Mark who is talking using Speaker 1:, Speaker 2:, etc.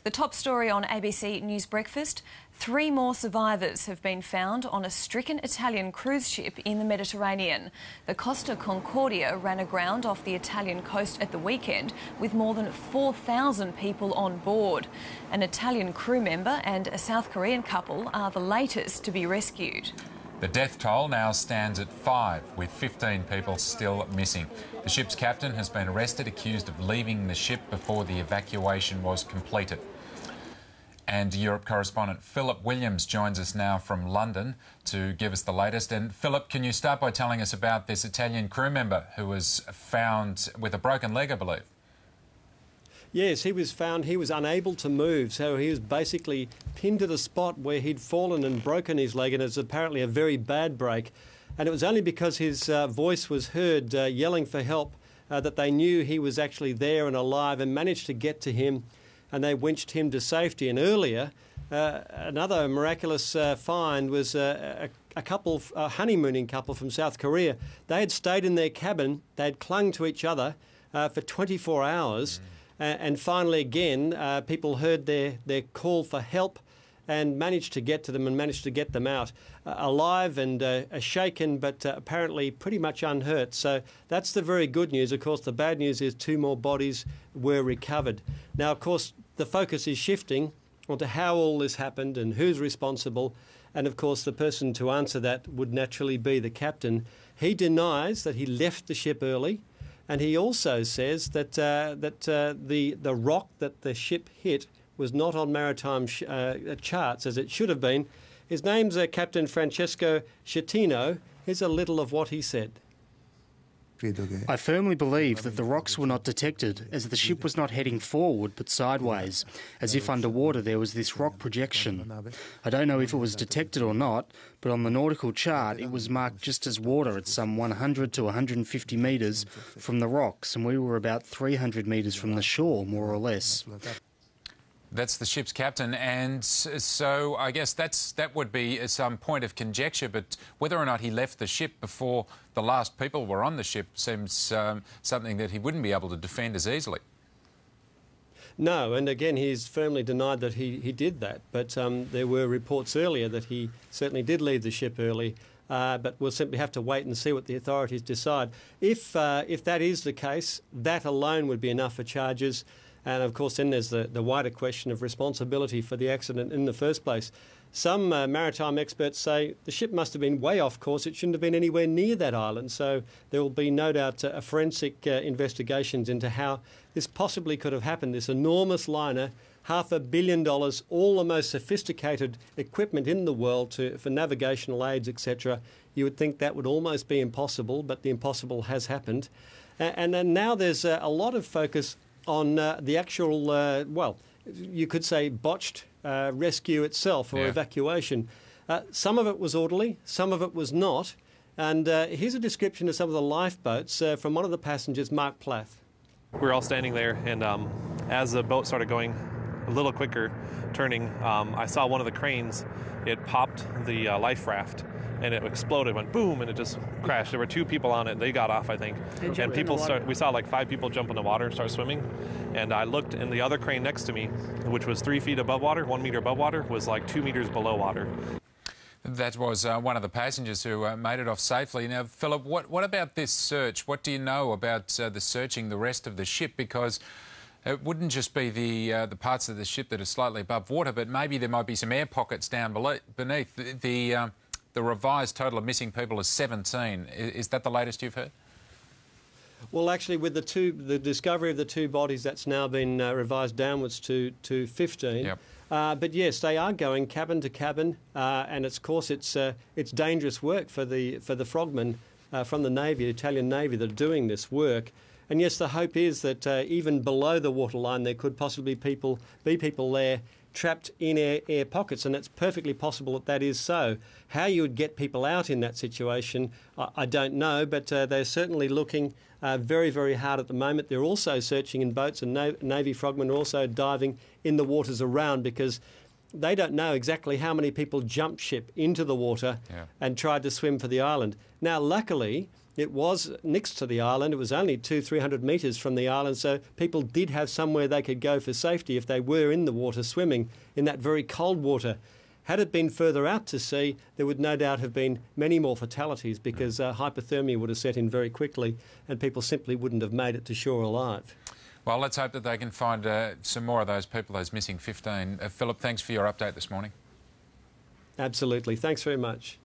Speaker 1: The top story on ABC News Breakfast: 3 more survivors have been found on a stricken Italian cruise ship in the Mediterranean. The Costa Concordia ran aground off the Italian coast at the weekend with more than 4,000 people on board. An Italian crew member and a South Korean couple are the latest to be rescued.
Speaker 2: The death toll now stands at 5, with 15 people still missing. The ship's captain has been arrested, accused of leaving the ship before the evacuation was completed. And Europe correspondent Philip Williams joins us now from London to give us the latest. And Philip, can you start by telling us about this Italian crew member who was found with a broken leg, I believe?
Speaker 3: Yes, he was found. He was unable to move, so he was basically pinned to the spot where he'd fallen and broken his leg, and it's apparently a very bad break. And it was only because his voice was heard yelling for help that they knew he was actually there and alive, and managed to get to him, and they winched him to safety. And earlier, another miraculous find was a couple, a honeymooning couple from South Korea. They had stayed in their cabin, they had clung to each other for 24 hours. And finally, again, people heard their call for help and managed to get to them and managed to get them out alive and shaken, but apparently pretty much unhurt. So that's the very good news. Of course, the bad news is 2 more bodies were recovered. Now, of course, the focus is shifting onto how all this happened and who's responsible. And, of course, the person to answer that would naturally be the captain. He denies that he left the ship early. And he also says that the rock that the ship hit was not on maritime charts, as it should have been. His name's Captain Francesco Schettino. Here's a little of what he said.
Speaker 4: I firmly believe that the rocks were not detected, as the ship was not heading forward but sideways, as if underwater there was this rock projection. I don't know if it was detected or not, but on the nautical chart it was marked just as water at some 100 to 150 metres from the rocks, and we were about 300 metres from the shore, more or less.
Speaker 2: That's the ship's captain, and so I guess that would be some point of conjecture, but whether or not he left the ship before the last people were on the ship seems something that he wouldn't be able to defend as easily.
Speaker 3: No, and again, he's firmly denied that he did that, but there were reports earlier that he certainly did leave the ship early, but we'll simply have to wait and see what the authorities decide. If that is the case, that alone would be enough for charges. And, of course, then there's the wider question of responsibility for the accident in the first place. Some maritime experts say the ship must have been way off course. It shouldn't have been anywhere near that island. So there will be no doubt forensic investigations into how this possibly could have happened. This enormous liner, $500 million, all the most sophisticated equipment in the world for navigational aids, etc. You would think that would almost be impossible, but the impossible has happened. And then now there's a lot of focus on the actual, well, you could say botched rescue itself or evacuation. Some of it was orderly, some of it was not. And here's a description of some of the lifeboats from one of the passengers, Mark Plath.
Speaker 5: We were all standing there, and as the boat started going a little quicker, turning, I saw one of the cranes. It popped the life raft, and it exploded, went boom, and it just crashed. There were 2 people on it. They got off, I think. And we saw like 5 people jump in the water and start swimming. And I looked, and the other crane next to me, which was 3 feet above water, 1 meter above water, was like 2 meters below water.
Speaker 2: That was one of the passengers who made it off safely. Now, Philip, what about this search? What do you know about the searching the rest of the ship? Because it wouldn't just be the parts of the ship that are slightly above water, but maybe there might be some air pockets down beneath. The revised total of missing people is 17. Is that the latest you've heard?
Speaker 3: Well, actually, with the discovery of the 2 bodies, that's now been revised downwards to 15. Yep. But yes, they are going cabin to cabin, and of course it's dangerous work for the frogmen from the Navy, Italian Navy, that are doing this work. And yes, the hope is that even below the waterline there could possibly be people there trapped in air pockets, and it's perfectly possible that is so. How you would get people out in that situation, I don't know, but they're certainly looking very, very hard at the moment. They're also searching in boats, and Navy frogmen are also diving in the waters around, because they don't know exactly how many people jumped ship into the water and tried to swim for the island. Now, luckily, It was next to the island. It was only 200-300 metres from the island, so people did have somewhere they could go for safety if they were in the water swimming in that very cold water. Had it been further out to sea, there would no doubt have been many more fatalities because hypothermia would have set in very quickly and people simply wouldn't have made it to shore alive.
Speaker 2: Well, let's hope that they can find some more of those people, those missing 15. Philip, thanks for your update this morning.
Speaker 3: Absolutely. Thanks very much.